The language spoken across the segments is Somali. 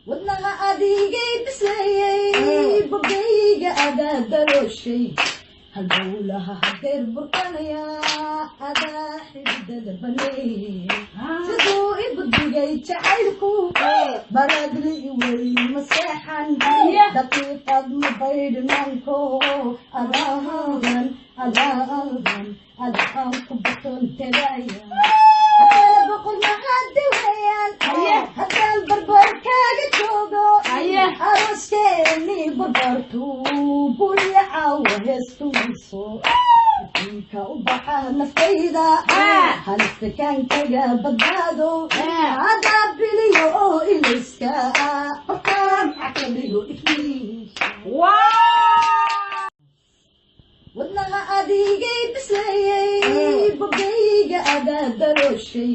wadnaha adigay bislayay bogayga adaa dalooshay halbowlaha hadeer burkanaya adaa xididada baneey siduu ibuddigay jacaylku baradli iwey maseexan daqiiqad mabaydhnaanko adaadan adaan ku batontegaya boqol mahadi weyaan haddaan barbarkaaga joogo aroskeeni barbartu bulyacawa heestuiso adinka u baxa naftayda halistakankaga badbaado hadaa biliyo oo ilayska hortaan caqabigo wadnaha adigay bislayay bogayga adaa dalooshay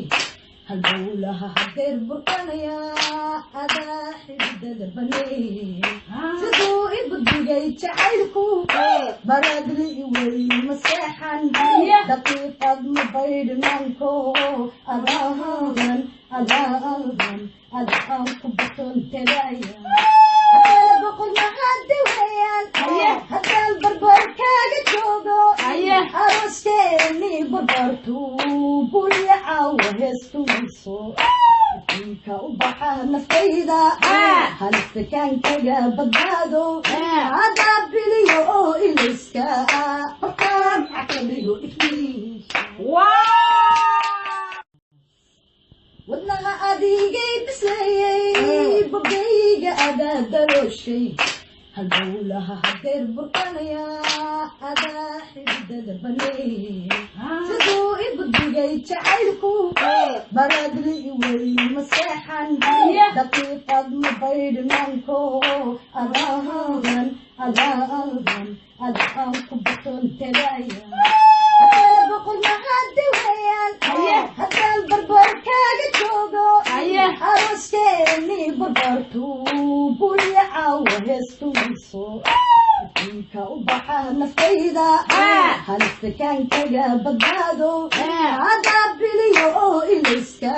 halbowlaha hadeer burkanaya adaa xididada baneey siduu ibuddigay jacaylku baradli iwey maseexan daqiiqad mabaydhnaanko adaadan adaan ku batontegaya boqol mahadi weyaan haddaan barbarkaaga joogo aroskeeni barbartu bulyacawa heestuiso adinka u baxa naftayda halistakankaga badbaado hadaa biliyo oo ilayska hortaan caqabigo wadnaha adigay bislayay bogayga adaa dalooshay halbowlaha hadeer burkanaya adaa xididada baneey siduu ibuddigay jacaylku baradli iwey maseexan daqiiqad mabaydhnaanko adaadan adaan ku batontegaya boqol mahadi weyaan haddaan barbarkaaga joogo aroskeeni barbartu bulyacawa heestuiso adinka u baxa naftayda halistakankaga badbaado hadaa biliyo oo ilayska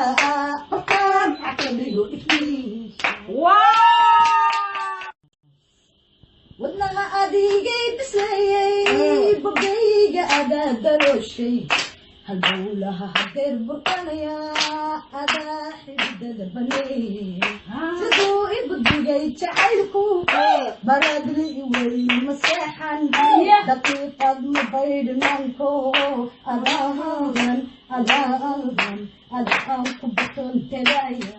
hortaan caqabigo wadnaha adigay bislayay bogayga adaa dalooshay halbowlaha hadeer burkanaya adaa xididada baneey siduu ibuddigay jacaylku baradli iwey maseexan daqiiqad mabaydhnaanko adaadan adaan ku batontegaya